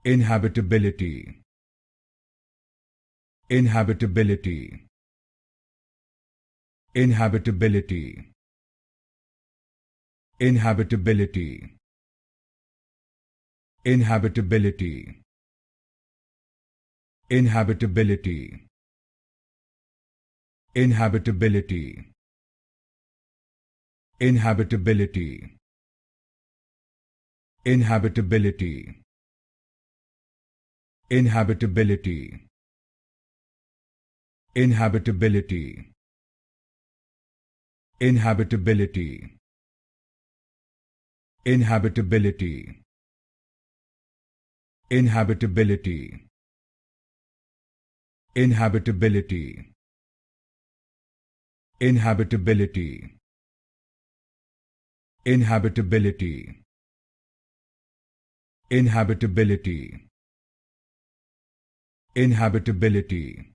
Inhabitability. Inhabitability. Inhabitability. Inhabitability. Inhabitability. Inhabitability. Inhabitability. Inhabitability. Inhabitability. Inhabitability. Inhabitability. Inhabitability. Inhabitability. Inhabitability. Inhabitability. Inhabitability. Inhabitability. Inhabitability. Inhabitability.